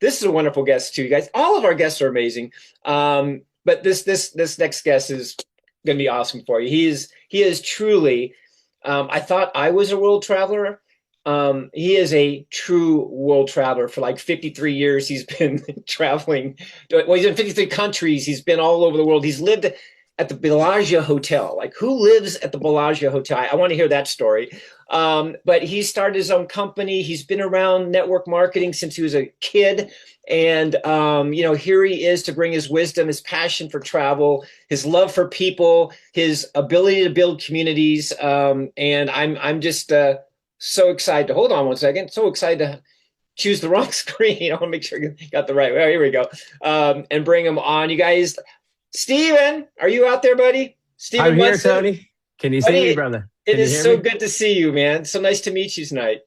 This is a wonderful guest too, you guys. All of our guests are amazing. But this next guest is going to be awesome for you. He is truly. I thought I was a world traveler. He is a true world traveler. For like 53 years, he's been traveling. Well, he's in 53 countries. He's been all over the world. He's lived at the Bellagio Hotel. Like, who lives at the Bellagio Hotel? I want to hear that story. But he started his own company. He's been around network marketing since he was a kid. And, here he is to bring his wisdom, his passion for travel, his love for people, his ability to build communities. And I'm just so excited to hold on one second. So excited to choose the wrong screen. I want to make sure you got the right way. Oh, here we go. And bring him on. You guys, Steven, are you out there, buddy? I'm Steven here, Munson. Tony. Can you see me, Buddy, brother? it Can you is hear so me? good to see you, man. So nice to meet you tonight.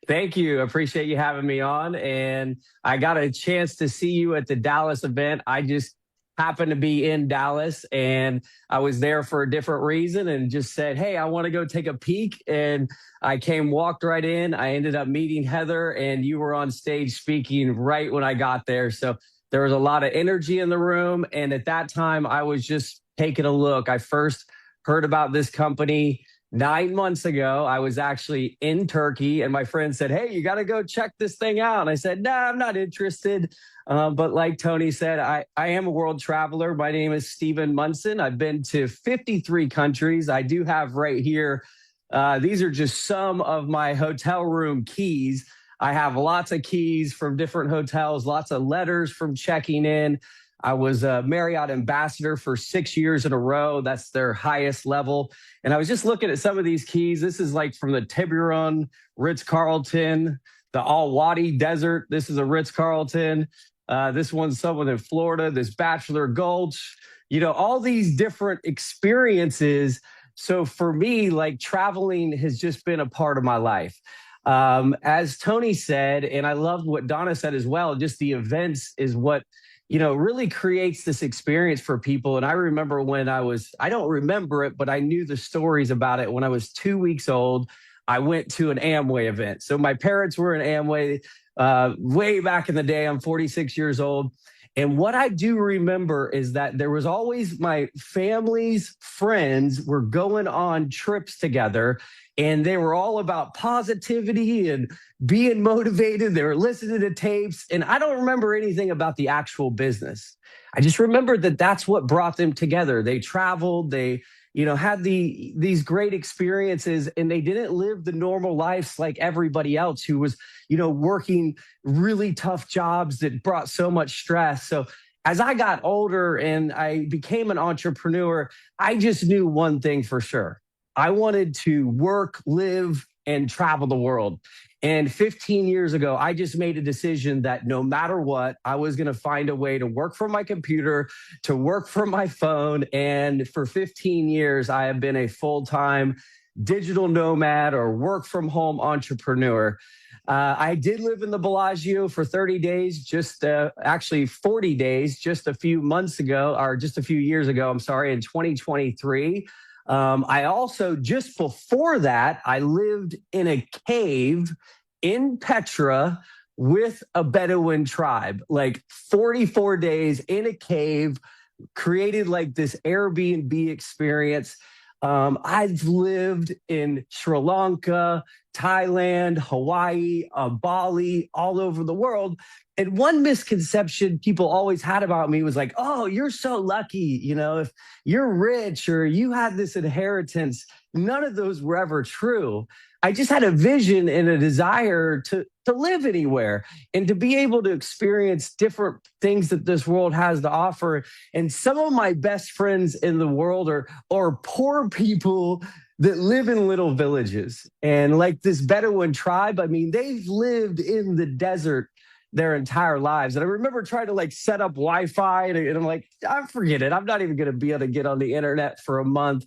Thank you. Appreciate you having me on. And I got a chance to see you at the Dallas event. I just happened to be in Dallas and I was there for a different reason and just said, hey, I want to go take a peek. And I walked right in. I ended up meeting Heather and you were on stage speaking right when I got there. So there was a lot of energy in the room. And at that time, I was just taking a look. I first heard about this company 9 months ago. I was actually in Turkey and my friend said, hey, you got to go check this thing out. And I said, no, I'm not interested. But like Tony said, I am a world traveler. My name is Steven Munson. I've been to 53 countries. I do have right here. These are just some of my hotel room keys. I have lots of keys from different hotels, lots of letters from checking in. I was a Marriott ambassador for 6 years in a row. That's their highest level. And I was just looking at some of these keys. This is like from the Tiburon, Ritz-Carlton, the Al Wadi Desert. This is a Ritz-Carlton. This one's someone in Florida, this Bachelor Gulch, all these different experiences. So for me, like traveling has just been a part of my life. As Tony said, and I loved what Donna said as well, just the events is what really creates this experience for people. And I remember I don't remember it, but I knew the stories about it when I was 2 weeks old. I went to an Amway event. So my parents were in Amway way back in the day. I'm 46 years old. And what I do remember is that there was always my family's friends were going on trips together and they were all about positivity and being motivated. They were listening to tapes. And I don't remember anything about the actual business. I just remember that that's what brought them together. They traveled, they had these great experiences and they didn't live the normal lives like everybody else who was, working really tough jobs that brought so much stress. So as I got older and I became an entrepreneur, I just knew one thing for sure. I wanted to work, live, and travel the world. And 15 years ago, I just made a decision that no matter what, I was going to find a way to work from my computer, to work from my phone. And for 15 years, I have been a full-time digital nomad or work from home entrepreneur. I did live in the Bellagio for 30 days, actually 40 days, just a few months ago, or just a few years ago, I'm sorry, in 2023. I also, just before that, I lived in a cave in Petra with a Bedouin tribe, like 44 days in a cave, created like this Airbnb experience. I've lived in Sri Lanka, Thailand, Hawaii, Bali, all over the world. And one misconception people always had about me was like, oh, you're so lucky. If you're rich or you had this inheritance, none of those were ever true. I just had a vision and a desire to live anywhere and to be able to experience different things that this world has to offer. And some of my best friends in the world are poor people that live in little villages. And like this Bedouin tribe, I mean, they've lived in the desert their entire lives. And I remember trying to like set up Wi-Fi and I'm like, I forget it. I'm not even going to be able to get on the internet for a month.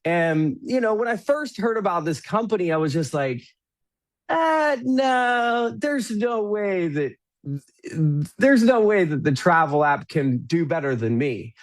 And, when I first heard about this company, I was just like, no, there's no way that the travel app can do better than me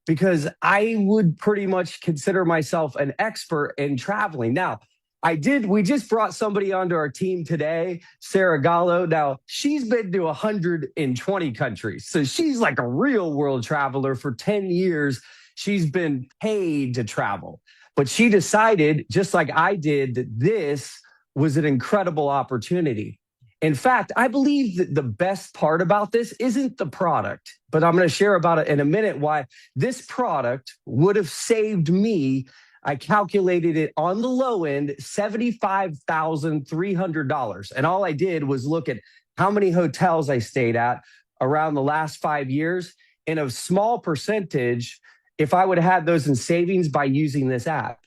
because I would pretty much consider myself an expert in traveling. Now, I did. We just brought somebody onto our team today, Sarah Gallo. Now, she's been to 120 countries. So she's like a real world traveler for 10 years. She's been paid to travel. But she decided, just like I did, that this was an incredible opportunity. In fact, I believe that the best part about this isn't the product, but I'm going to share about it in a minute why this product would have saved me. I calculated it on the low end, $75,300. And all I did was look at how many hotels I stayed at around the last 5 years. And a small percentage, if I would have had those in savings by using this app.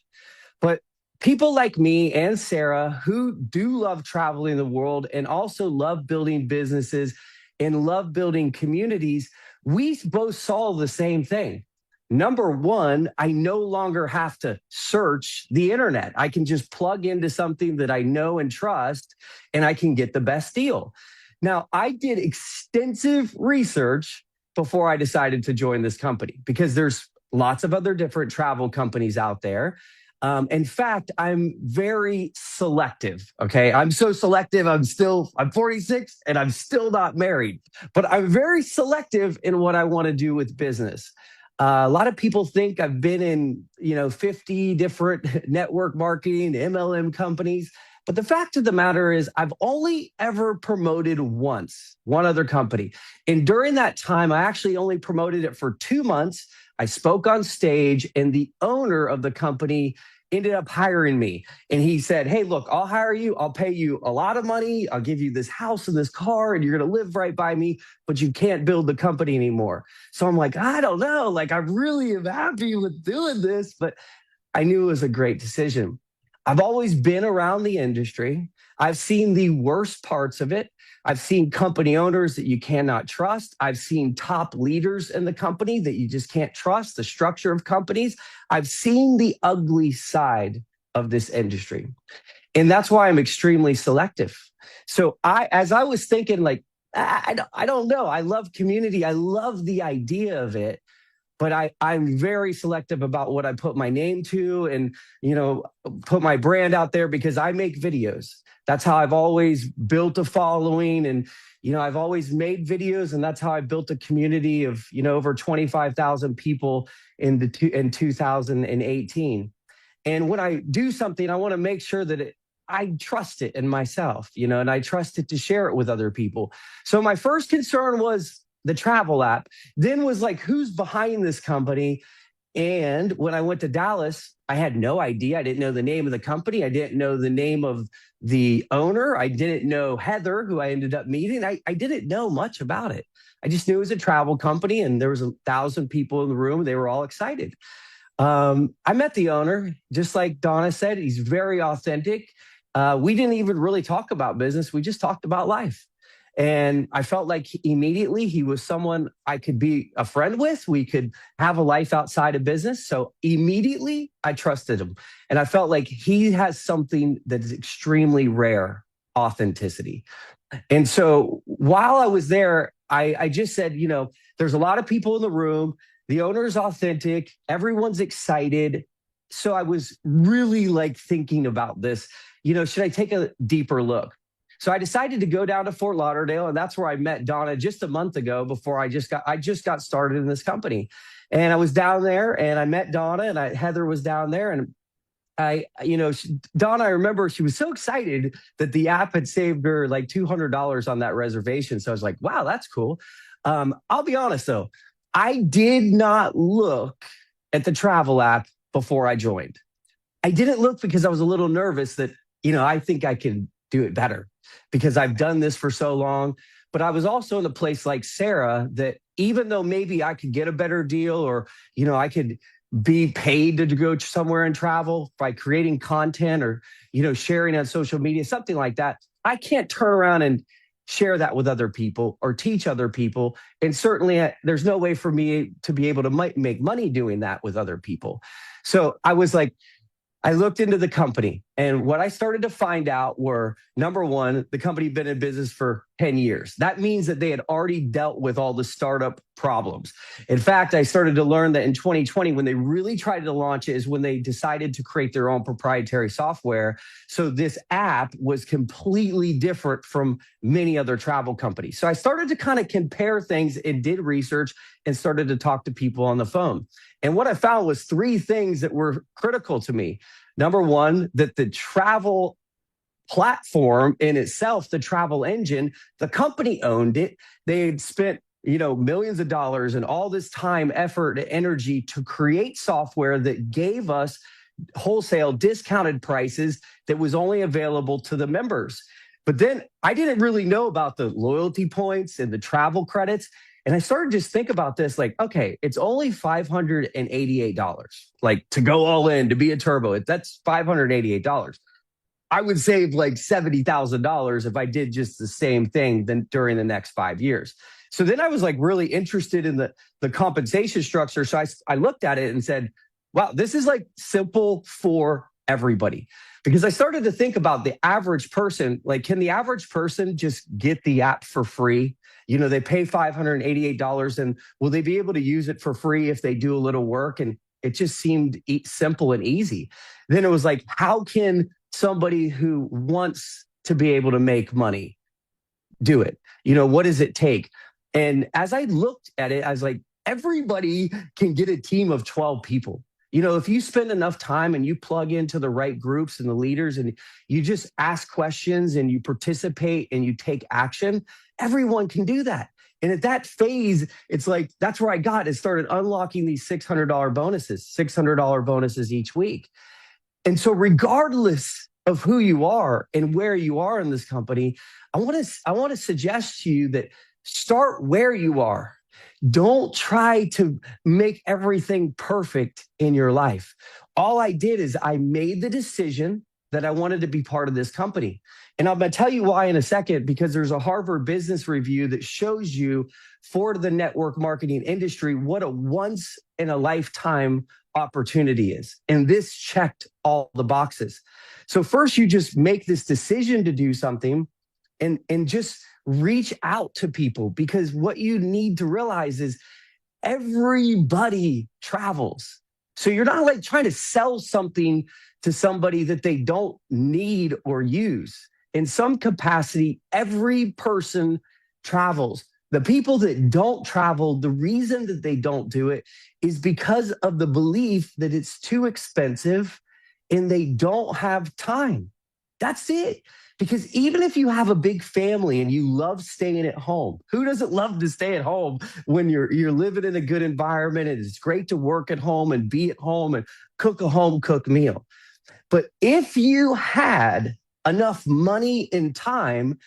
But people like me and Sarah who do love traveling the world and also love building businesses and love building communities, we both saw the same thing. Number one, I no longer have to search the internet. I can just plug into something that I know and trust, and I can get the best deal. Now, I did extensive research before I decided to join this company because there's lots of other different travel companies out there. In fact, I'm very selective. Okay. I'm so selective. I'm 46 and I'm still not married, but I'm very selective in what I want to do with business. A lot of people think I've been in, 50 different network marketing, MLM companies. But the fact of the matter is I've only ever promoted once, one other company. And during that time, I actually only promoted it for 2 months. I spoke on stage and the owner of the company ended up hiring me. And he said, hey, look, I'll hire you. I'll pay you a lot of money. I'll give you this house and this car and you're going to live right by me, but you can't build the company anymore. So I'm like, I don't know. Like, I really am happy with doing this, but I knew it was a great decision. I've always been around the industry. I've seen the worst parts of it. I've seen company owners that you cannot trust. I've seen top leaders in the company that you just can't trust, the structure of companies. I've seen the ugly side of this industry. And that's why I'm extremely selective. So as I was thinking, like, I don't know. I love community. I love the idea of it. But I'm very selective about what I put my name to and, put my brand out there because I make videos. That's how I've always built a following. And, I've always made videos and that's how I built a community of, over 25,000 people in 2018. And when I do something, I want to make sure that I trust it in myself, and I trust it to share it with other people. So my first concern was the travel app, then was like, who's behind this company? And when I went to Dallas, I had no idea. I didn't know the name of the company. I didn't know the name of the owner. I didn't know Heather, who I ended up meeting. I didn't know much about it. I just knew it was a travel company and there was 1,000 people in the room. They were all excited. I met the owner, just like Donna said, he's very authentic. We didn't even really talk about business. We just talked about life. And I felt like immediately he was someone I could be a friend with. We could have a life outside of business. So immediately I trusted him. And I felt like he has something that is extremely rare, authenticity. And so while I was there, I just said, there's a lot of people in the room. The owner's authentic. Everyone's excited. So I was really like thinking about this, should I take a deeper look? So I decided to go down to Fort Lauderdale, and that's where I met Donna just a month ago before I just got started in this company. And I was down there and I met Donna and Heather was down there. And Donna, I remember she was so excited that the app had saved her like $200 on that reservation. So I was like, wow, that's cool. I'll be honest though, I did not look at the travel app before I joined. I didn't look because I was a little nervous that, I think I can do it better because I've done this for so long. But I was also in a place like Sarah that even though maybe I could get a better deal or, I could be paid to go somewhere and travel by creating content or, sharing on social media, something like that, I can't turn around and share that with other people or teach other people. And certainly there's no way for me to be able to make money doing that with other people. So I was like, I looked into the company. And what I started to find out were, number one, the company had been in business for 10 years. That means that they had already dealt with all the startup problems. In fact, I started to learn that in 2020, when they really tried to launch it, is when they decided to create their own proprietary software. So this app was completely different from many other travel companies. So I started to kind of compare things and did research and started to talk to people on the phone. And what I found was three things that were critical to me. Number one, that the travel platform in itself, the travel engine, the company owned it. They had spent, millions of dollars and all this time, effort, and energy to create software that gave us wholesale discounted prices that was only available to the members. But then I didn't really know about the loyalty points and the travel credits. And I started to just think about this like, okay, it's only $588, like to go all in, to be a turbo. That's $588. I would save like $70,000 if I did just the same thing then during the next 5 years. So then I was like really interested in the compensation structure. So I looked at it and said, wow, this is like simple for everybody. Because I started to think about the average person, like, can the average person just get the app for free? They pay $588 and will they be able to use it for free if they do a little work? And it just seemed simple and easy. Then it was like, how can somebody who wants to be able to make money do it? What does it take? And as I looked at it, I was like, everybody can get a team of 12 people. If you spend enough time and you plug into the right groups and the leaders and you just ask questions and you participate and you take action, everyone can do that. And at that phase, it's like, that's where I got it, started unlocking these $600 bonuses each week. And so regardless of who you are and where you are in this company, I want to suggest to you that start where you are. Don't try to make everything perfect in your life. All I did is I made the decision that I wanted to be part of this company. And I'm going to tell you why in a second, because there's a Harvard Business Review that shows you for the network marketing industry what a once in a lifetime opportunity is. And this checked all the boxes. So first, you just make this decision to do something and just reach out to people, because what you need to realize is everybody travels. So you're not like trying to sell something to somebody that they don't need or use. In some capacity, every person travels. The people that don't travel, the reason that they don't do it is because of the belief that it's too expensive and they don't have time. That's it. Because even if you have a big family and you love staying at home, who doesn't love to stay at home when you're living in a good environment and it's great to work at home and be at home and cook a home-cooked meal? But if you had enough money and time,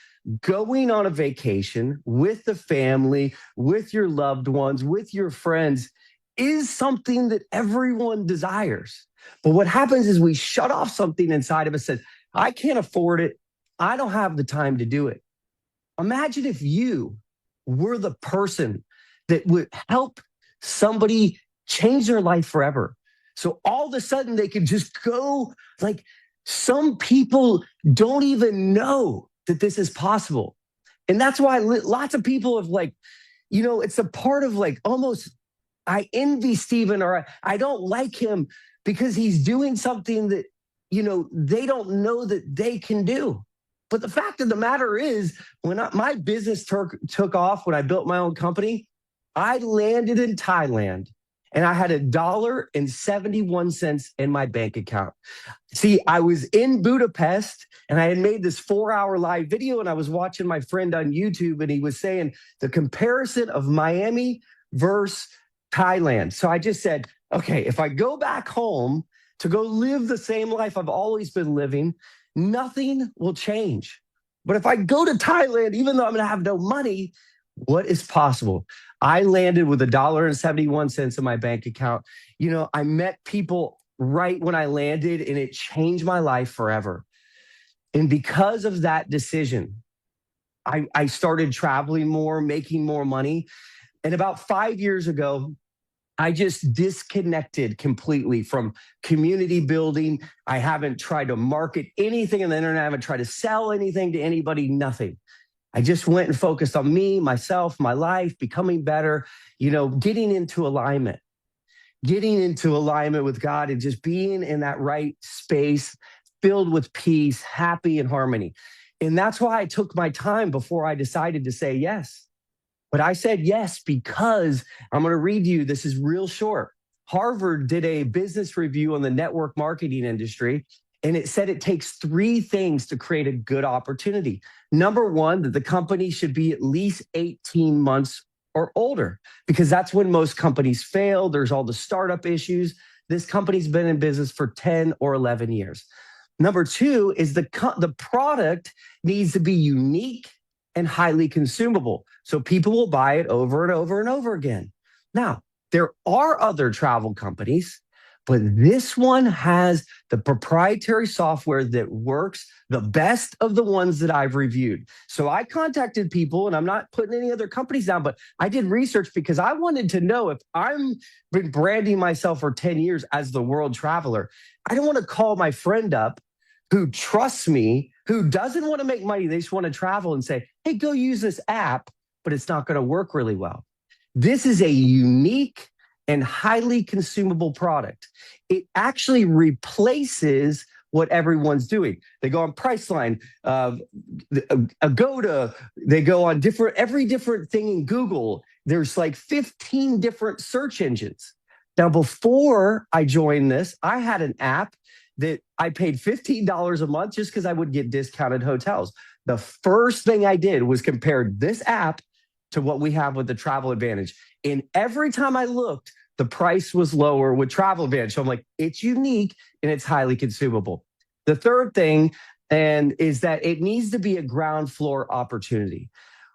going on a vacation with the family, with your loved ones, with your friends is something that everyone desires. But what happens is we shut off something inside of us that says, I can't afford it. I don't have the time to do it. Imagine if you were the person that would help somebody change their life forever. So all of a sudden they could just go, like, some people don't even know that this is possible. And that's why lots of people have it's a part of almost, I envy Stephen, or I don't like him because he's doing something that, they don't know that they can do. But the fact of the matter is, when my business took off, when I built my own company, I landed in Thailand and I had $1.71 in my bank account. See, I was in Budapest and I had made this 4-hour live video, and I was watching my friend on YouTube, and he was saying the comparison of Miami versus Thailand. So I just said, okay, if I go back home to go live the same life I've always been living, nothing will change. But if I go to Thailand, even though I'm going to have no money, what is possible? I landed with $1.71 in my bank account. I met people right when I landed, and it changed my life forever. And because of that decision, I started traveling more, making more money. And about 5 years ago, I just disconnected completely from community building. I haven't tried to market anything on the internet. I haven't tried to sell anything to anybody, nothing. I just went and focused on me, myself, my life, becoming better, getting into alignment with God and just being in that right space, filled with peace, happy and harmony. And that's why I took my time before I decided to say yes. But I said yes because I'm going to read you. This is real short. Harvard did a business review on the network marketing industry, and it said it takes three things to create a good opportunity. Number one, that the company should be at least 18 months or older, because that's when most companies fail. There's all the startup issues. This company's been in business for 10 or 11 years. Number two is the product needs to be unique and highly consumable. So people will buy it over and over and over again. Now, there are other travel companies, but this one has the proprietary software that works the best of the ones that I've reviewed. So I contacted people, and I'm not putting any other companies down, but I did research because I wanted to know, if I'm been branding myself for 10 years as the world traveler, I don't want to call my friend up who trusts me, who doesn't want to make money. They just want to travel and say, hey, go use this app, but it's not going to work really well. This is a unique and highly consumable product. It actually replaces what everyone's doing. They go on Priceline, Agoda, they go on every different thing in Google. There's like 15 different search engines. Now, before I joined this, I had an app that I paid $15 a month just because I would get discounted hotels. The first thing I did was compare this app to what we have with the Travel Advantage. And every time I looked, the price was lower with Travel Advantage. So I'm like, it's unique and it's highly consumable. The third thing is that it needs to be a ground floor opportunity.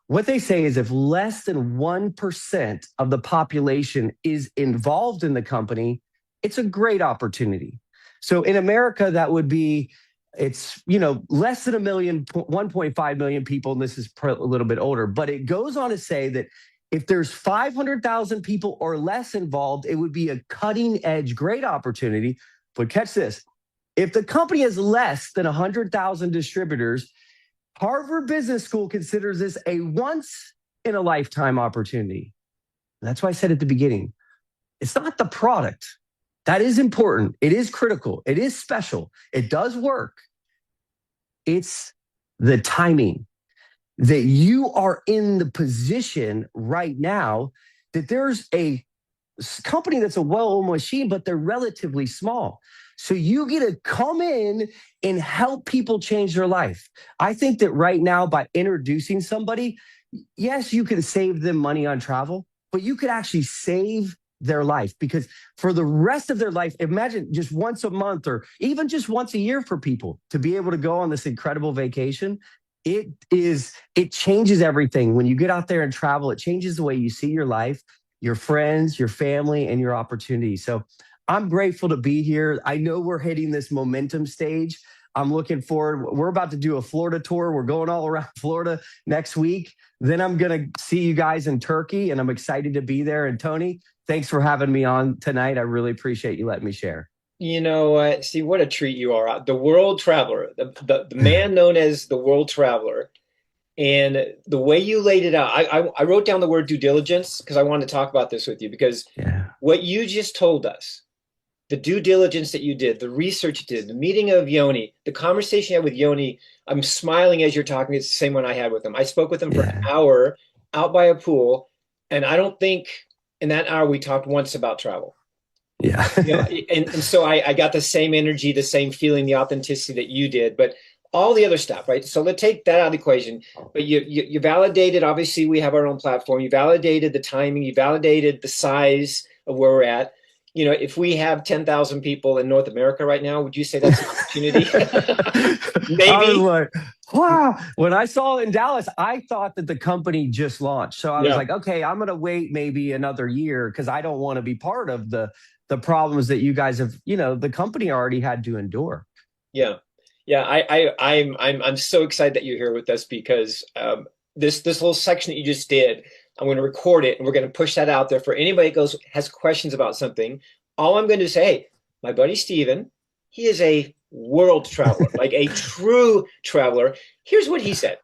What they say is if less than 1% of the population is involved in the company, it's a great opportunity. So in America, that would be, it's, less than 1.5 million people, and this is a little bit older, but it goes on to say that if there's 500,000 people or less involved, it would be a cutting edge, great opportunity. But catch this, if the company has less than 100,000 distributors, Harvard Business School considers this a once in a lifetime opportunity. And that's why I said at the beginning, it's not the product. That is important. It is critical. It is special. It does work. It's the timing that you are in the position right now that there's a company that's a well-oiled machine, but they're relatively small. So you get to come in and help people change their life. I think that right now, by introducing somebody, yes, you can save them money on travel, but you could actually save their life, because for the rest of their life, imagine just once a month or even just once a year for people to be able to go on this incredible vacation. It changes everything. When you get out there and travel, it changes the way you see your life, your friends, your family, and your opportunities. So I'm grateful to be here. I know we're hitting this momentum stage. I'm looking forward. We're about to do a Florida tour. We're going all around Florida next week. Then I'm going to see you guys in Turkey, and I'm excited to be there. And Tony, thanks for having me on tonight. I really appreciate you letting me share. You know what, Steve, what a treat you are. The world traveler, the man known as the world traveler. And the way you laid it out, I wrote down the word due diligence because I wanted to talk about this with you, because what you just told us, the due diligence that you did, the research you did, the meeting of Yoni, the conversation you had with Yoni, I'm smiling as you're talking. It's the same one I had with him. I spoke with him for an hour out by a pool, and I don't think in that hour we talked once about travel. Yeah. And so I got the same energy, the same feeling, the authenticity that you did, but all the other stuff, right? So let's take that out of the equation. But you validated, obviously we have our own platform. You validated the timing, you validated the size of where we're at. If we have 10,000 people in North America right now, would you say that's an opportunity? Maybe. I was like, wow. When I saw it in Dallas, I thought that the company just launched. So I was like, okay, I'm going to wait maybe another year because I don't want to be part of the problems that you guys have, the company already had to endure. Yeah. I'm so excited that you're here with us because this little section that you just did, I'm going to record it, and we're going to push that out there for anybody that goes has questions about something. All I'm going to say, hey, my buddy Steven, he is a world traveler, like a true traveler. Here's what he said.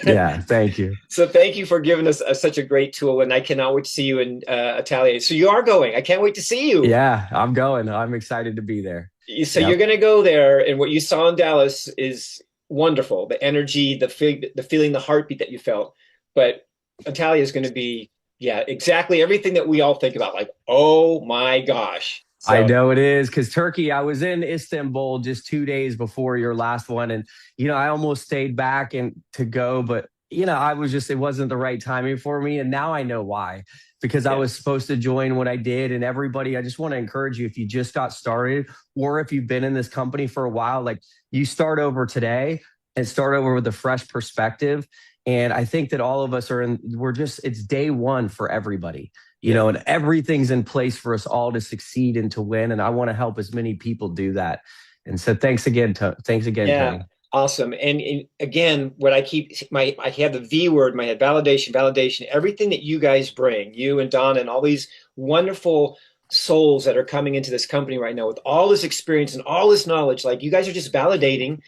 Yeah, thank you. So thank you for giving us such a great tool, and I cannot wait to see you in Italia. So you are going. I can't wait to see you. Yeah, I'm going. I'm excited to be there. So you're Yep. going to go there, and what you saw in Dallas is wonderful. The energy, the feeling, the heartbeat that you felt. But Italia is going to be, yeah, exactly everything that we all think about. Like, oh my gosh. I So know it is because Turkey, I was in Istanbul just 2 days before your last one. And, I almost stayed back and to go, but, I was just, it wasn't the right timing for me. And now I know why, because I yeah, was supposed to join when I did. And everybody, I just want to encourage you, if you just got started or if you've been in this company for a while, like you start over today and start over with a fresh perspective. And I think that all of us it's day one for everybody, yeah, and everything's in place for us all to succeed and to win. And I want to help as many people do that. And so thanks again, yeah. Tony. Awesome. And again, what I have the V word in my head, validation, validation, everything that you guys bring, you and Donna and all these wonderful souls that are coming into this company right now with all this experience and all this knowledge, like you guys are just validating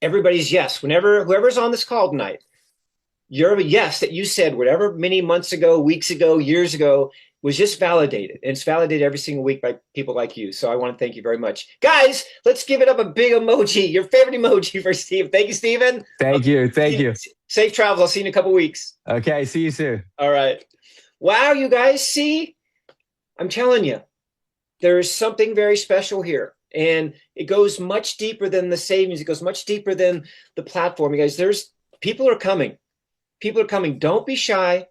everybody's yes. Whenever whoever's on this call tonight, your yes that you said whatever many months ago, weeks ago, years ago was just validated. And it's validated every single week by people like you. So I want to thank you very much. Guys, let's give it up a big emoji, your favorite emoji for Steve. Thank you, Steven. Thank you. Thank you. Safe travels. I'll see you in a couple weeks. Okay. See you soon. All right. Wow, you guys, see, I'm telling you, there's something very special here. And it goes much deeper than the savings. It goes much deeper than the platform. You guys, there's people are coming. People are coming. Don't be shy.